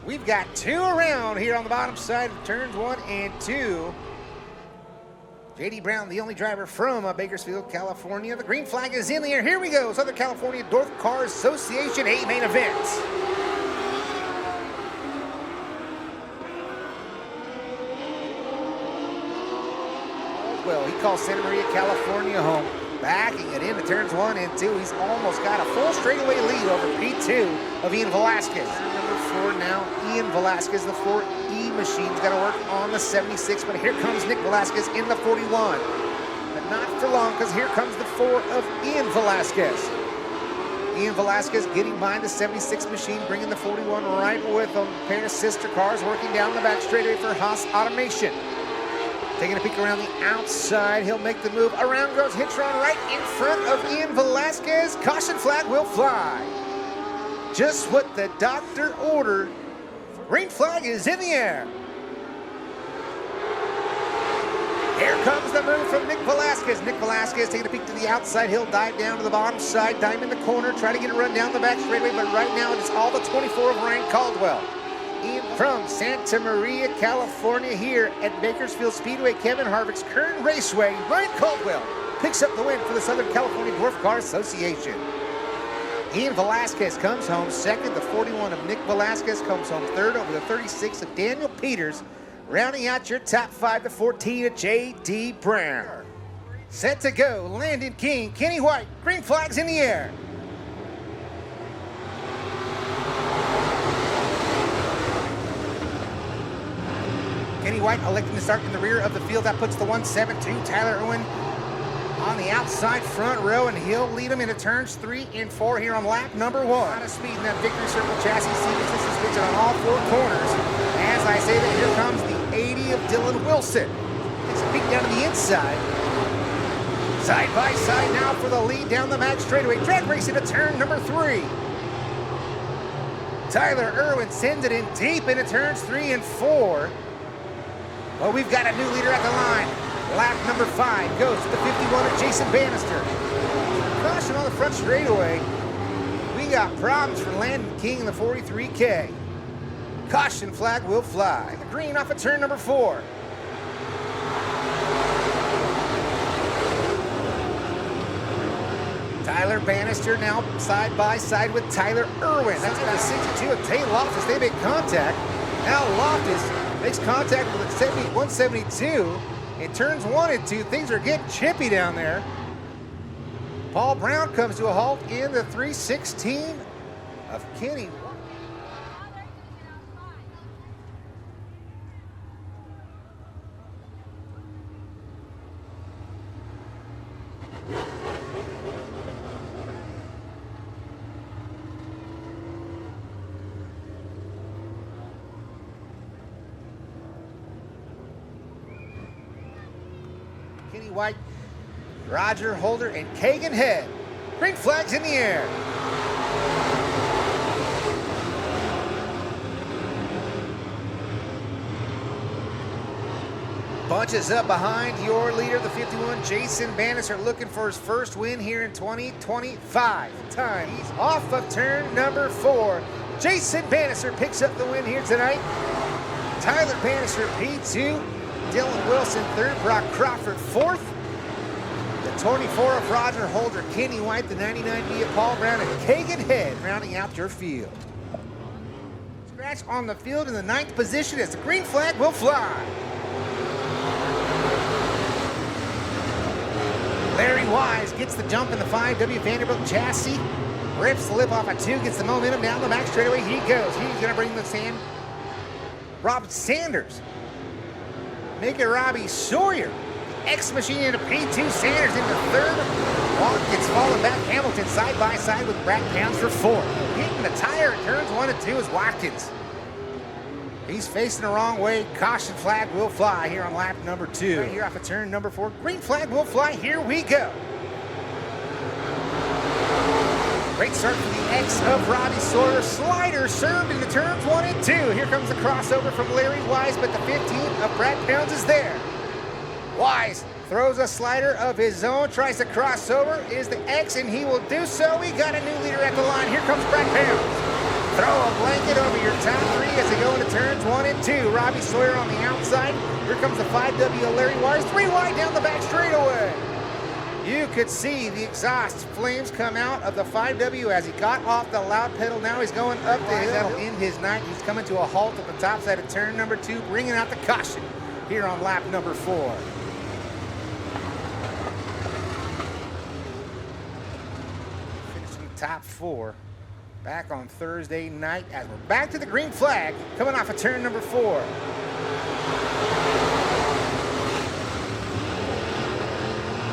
We've got 2 around here on the bottom side of turns 1 and 2. J.D. Brown, the only driver from Bakersfield, California. The green flag is in the air. Here we go. Southern California Dwarf Car Association 8 main events. Well, he calls Santa Maria, California home. Backing it into turns 1 and 2. He's almost got a full straightaway lead over P2 of Ian Velasquez. Number 4 now, Ian Velasquez, the 4E machine's got to work on the 76, but here comes Nick Velasquez in the 41. But not for long, because here comes the 4 of Ian Velasquez. Ian Velasquez getting behind the 76 machine, bringing the 41 right with him. A pair of sister cars working down the back straightaway for Haas Automation. Taking a peek around the outside, he'll make the move. Around goes Hitron right in front of Ian Velasquez. Caution flag will fly. Just what the doctor ordered. Green flag is in the air. Here comes the move from Nick Velasquez. Nick Velasquez taking a peek to the outside. He'll dive down to the bottom side, dive in the corner, try to get a run down the back straightaway, but right now it's all the 24 of Ryan Caldwell. From Santa Maria, California, here at Bakersfield Speedway, Kevin Harvick's Kern Raceway, Ryan Caldwell picks up the win for the Southern California Dwarf Car Association. Ian Velasquez comes home second. The 41 of Nick Velasquez comes home third over the 36 of Daniel Peters. Rounding out your top 5, the 14 of J.D. Brown. Set to go, Landon King, Kenny White, green flags in the air. Kenny White electing to start in the rear of the field. That puts the 172, Tyler Irwin, on the outside front row, and he'll lead him into turns 3 and 4 here on lap number 1. A lot of speed in that Victory Circle chassis. Simpkins is fixing on all 4 corners. As I say that, here comes the 80 of Dylan Wilson. Takes a peek down to the inside. Side by side now for the lead down the back straightaway. Drag racing to turn number 3. Tyler Irwin sends it in deep into turns 3 and 4. Well, we've got a new leader at the line. Lap number 5 goes to the 51 of Jason Bannister. Caution on the front straightaway. We got problems for Landon King in the 43K. Caution flag will fly. The green off of turn number 4. Tyler Bannister now side by side with Tyler Irwin. That's got a 62 of Tay Loftus. They make contact. Now Loftus makes contact with the 172. In turns 1 and 2, things are getting chippy down there. Paul Brown comes to a halt in the 316 of Kenny. Kenny White, Roger Holder, and Kagan Head. Green flags in the air. Bunches up behind your leader, the 51, Jason Bannister, looking for his first win here in 2025. Time, he's off of turn number 4. Jason Bannister picks up the win here tonight. Tyler Bannister, P2. Dylan Wilson, 3rd. Brock Crawford, 4th. The 24 of Roger Holder, Kenny White, the 99B of Paul Brown, and Kagan Head rounding out your field. Scratch on the field in the 9th position as the green flag will fly. Larry Wise gets the jump in the 5W Vanderbilt chassis. Rips the lip off a 2, gets the momentum down the back straightaway. He goes. He's going to bring the sand. Rob Sanders. Make it Robbie Sawyer. X machine into P2. Sanders into 3rd. Walk gets fallen back. Hamilton side by side with Brad Pounds for 4th. Hitting the tire at turns 1 and 2 is Watkins. He's facing the wrong way. Caution flag will fly here on lap number 2. Right here off of turn number 4. Green flag will fly. Here we go. Great start for the X of Robbie Sawyer. Slider served into turns 1 and 2. Here comes the crossover from Larry Wise, but the 15 of Brad Pounds is there. Wise throws a slider of his own, tries to cross over, is the X, and he will do so. We got a new leader at the line. Here comes Brad Pounds. Throw a blanket over your top three as they go into turns 1 and 2. Robbie Sawyer on the outside. Here comes the 5W Larry Wires. 3 wide down the back straightaway. You could see the exhaust flames come out of the 5W as he got off the loud pedal. Now he's going up the hill. That'll end his night. He's coming to a halt at the top side of turn number 2, bringing out the caution here on lap number 4. Finishing top 4 back on Thursday night as we're back to the green flag coming off of turn number 4.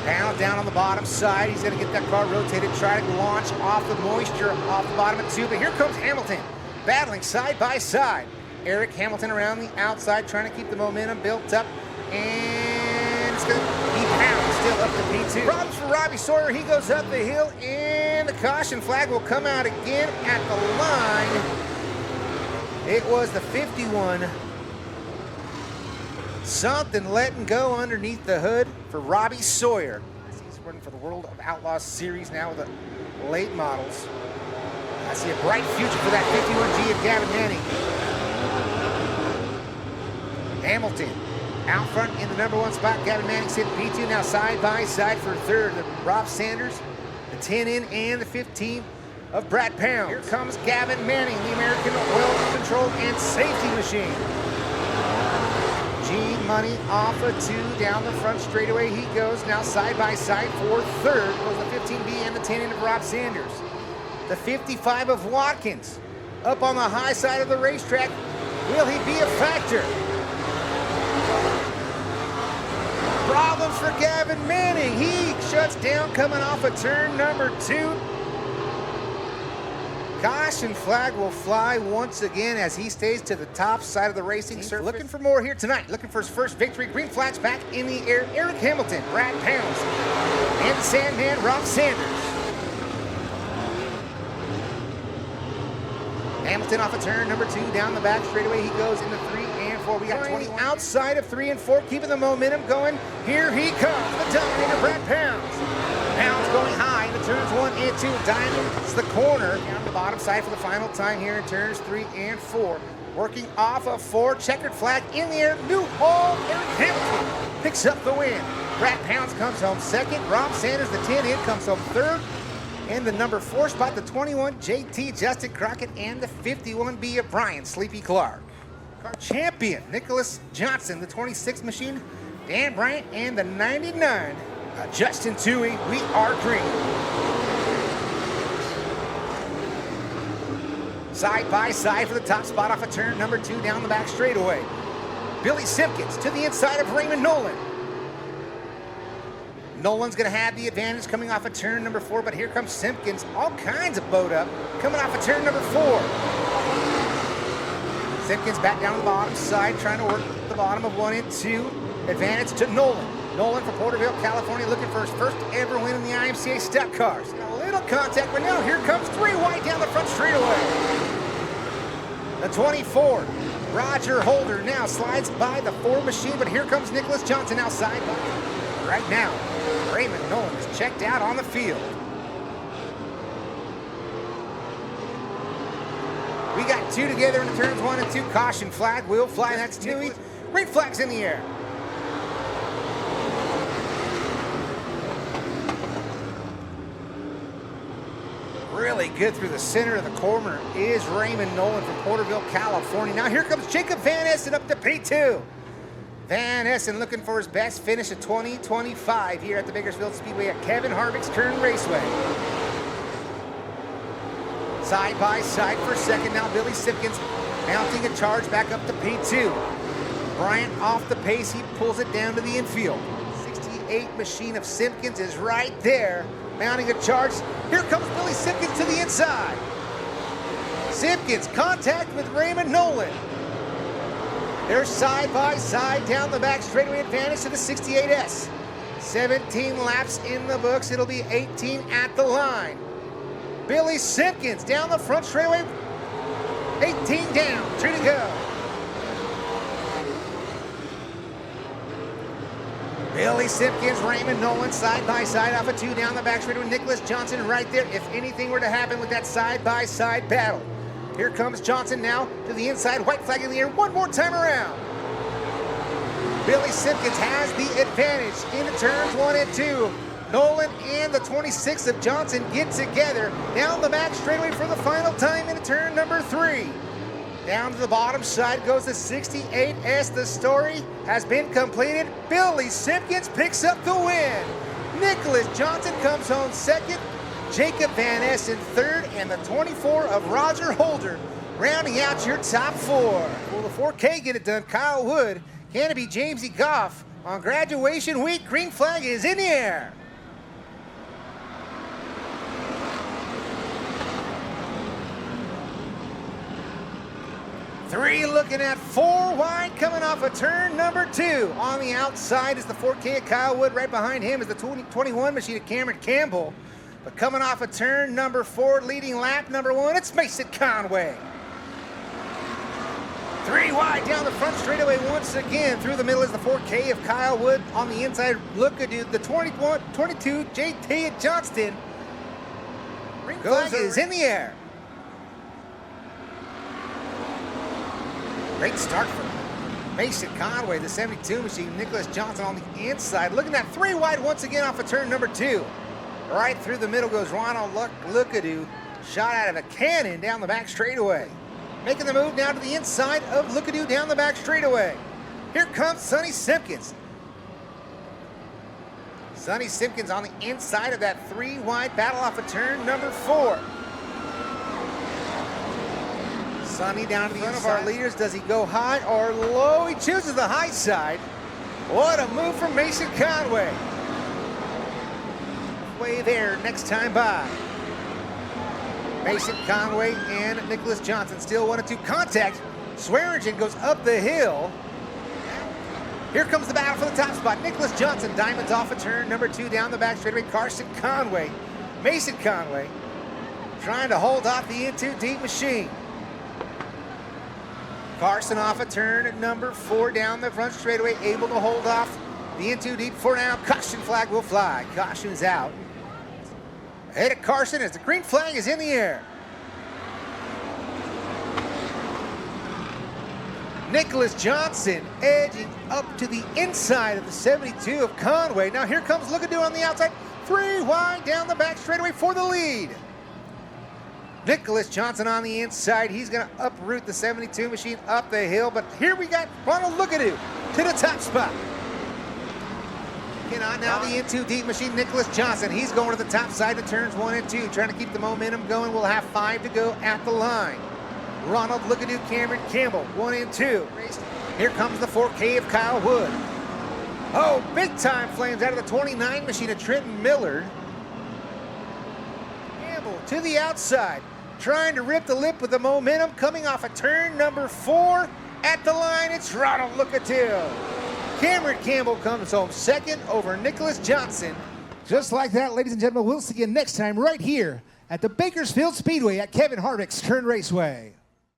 Pound down on the bottom side. He's going to get that car rotated, try to launch off the moisture off the bottom of 2. But here comes Hamilton, battling side by side. Eric Hamilton around the outside, trying to keep the momentum built up. And it's going to be Pound still up to P2. Problems for Robbie Sawyer. He goes up the hill, and the caution flag will come out again at the line. It was the 51. Something letting go underneath the hood for Robbie Sawyer. He's running for the World of Outlaws Series now with the late models. I see a bright future for that 51G of Gavin Manning. Hamilton out front in the number 1 spot. Gavin Manning sitting P2 now side by side for third. Rob Sanders, the 10 in and the 15 of Brad Pound. Here comes Gavin Manning, the American Oil Control and Safety Machine. Money off of 2 down the front straightaway. He goes now side by side for third. Goes the 15B and the 10 in of Rob Sanders. The 55 of Watkins up on the high side of the racetrack. Will he be a factor? Problems for Gavin Manning. He shuts down coming off of turn number 2. Caution flag will fly once again as he stays to the top side of the racing surface. Looking for more here tonight. Looking for his first victory. Green flags back in the air. Eric Hamilton, Brad Pounds, and the Sandman, Rob Sanders. Hamilton off of turn number 2 down the back straightaway. He goes into 3 and 4. We got 20 outside of 3 and 4, keeping the momentum going. Here he comes, the Dominator, Brad Pounds. Pounds going high into turns 1 and 2. Diamonds the corner down the bottom side for the final time here in turns 3 and 4. Working off of 4, checkered flag in the air. New hole. Eric Hamilton picks up the win. Brad Pounds comes home second. Rob Sanders, the 10 in, comes home third. And the number 4 spot, the 21 JT Justin Crockett, and the 51B of Brian Sleepy Clark. Car champion Nicholas Johnson, the 26 machine, Dan Bryant, and the 99. Justin Toohey, we are green. Side by side for the top spot off of turn number 2 down the back straightaway. Billy Simpkins to the inside of Raymond Nolan. Nolan's going to have the advantage coming off of turn number 4, but here comes Simpkins, all kinds of bowed up, coming off of turn number 4. Simpkins back down the bottom side, trying to work the bottom of 1 and 2. Advantage to Nolan. Nolan from Porterville, California, looking for his first ever win in the IMCA Stock Cars. A little contact, but now here comes 3 wide down the front straightaway. The 24, Roger Holder, now slides by the 4 machine, but here comes Nicholas Johnson outside. Right now, Raymond Nolan is checked out on the field. We got 2 together in the turns 1 and 2. Caution flag will fly. That's Toohey. Green flag's in the air. Really good through the center of the corner is Raymond Nolan from Porterville, California. Now here comes Jacob Van Essen up to P2. Van Essen looking for his best finish of 2025 here at the Bakersfield Speedway at Kevin Harvick's Kern Raceway. Side by side for second. Now Billy Simpkins mounting a charge back up to P2. Bryant off the pace. He pulls it down to the infield. 68 machine of Simpkins is right there, mounting a charge. Here comes Billy Simpkins to the inside. Simpkins contact with Raymond Nolan. They're side by side down the back straightaway, advantage to the 68S. 17 laps in the books. It'll be 18 at the line. Billy Simpkins down the front straightaway. 18 down, 2 to go. Billy Simpkins, Raymond Nolan, side by side off of 2 down the back straightaway. Nicholas Johnson right there. If anything were to happen with that side by side battle, Here comes Johnson now to the inside, white flag in the air one more time around. Billy Simpkins has the advantage into turns 1 and 2. Nolan and the 26 of Johnson get together down the back straightaway for the final time into turn number 3. Down to the bottom side goes the 68S. The story has been completed. Billy Simpkins picks up the win. Nicholas Johnson comes home second. Jacob Van Ness in third, and the 24 of Roger Holder rounding out your top 4. Will the 4K get it done? Kyle Wood, can it be Jamesy Goff? On graduation week, green flag is in the air. Three looking at 4 wide coming off of turn number 2. On the outside is the 4K of Kyle Wood. Right behind him is the 21 machine of Cameron Campbell. But coming off of turn number 4, leading lap number 1, it's Mason Conway. 3 wide down the front straightaway once again. Through the middle is the 4K of Kyle Wood. On the inside, look at the 22, J.T. Johnston. Green flag is in the air. Great start for Mason Conway, the 72 machine. Nicholas Johnson on the inside. Looking at 3 wide once again off of turn number 2. Right through the middle goes Ronald Lookadoo. Shot out of a cannon down the back straightaway. Making the move now to the inside of Lookadoo down the back straightaway. Here comes Sonny Simpkins. Sonny Simpkins on the inside of that 3 wide battle off of turn number 4. Sonny down to the front of our leaders. Does he go high or low? He chooses the high side. What a move from Mason Conway. Way there next time by. Mason Conway and Nicholas Johnson still 1 and 2 contact. Swearingen goes up the hill. Here comes the battle for the top spot. Nicholas Johnson diamonds off of turn number 2 down the back straightaway. Carson Conway, Mason Conway trying to hold off the into deep machine. Carson off of turn number 4 down the front straightaway, able to hold off the into deep for now. Caution flag will fly. Caution's out. Ahead of Carson as the green flag is in the air. Nicholas Johnson edging up to the inside of the 72 of Conway. Now here comes Lookadoo on the outside. 3 wide down the back straightaway for the lead. Nicholas Johnson on the inside. He's going to uproot the 72 machine up the hill. But here we got Ronald Lookadoo to the top spot. On now the into deep machine, Nicholas Johnson. He's going to the top side of turns 1 and 2, trying to keep the momentum going. We'll have 5 to go at the line. Ronald Lookadoo, Cameron Campbell, 1 and 2. Here comes the 4K of Kyle Wood. Oh, big time flames out of the 29 machine of Trenton Millard. Campbell to the outside, trying to rip the lip with the momentum, coming off of turn number 4. At the line, it's Ronald Lookadoo. Cameron Campbell comes home second over Nicholas Johnson. Just like that, ladies and gentlemen, we'll see you next time right here at the Bakersfield Speedway at Kevin Harvick's Kern Raceway.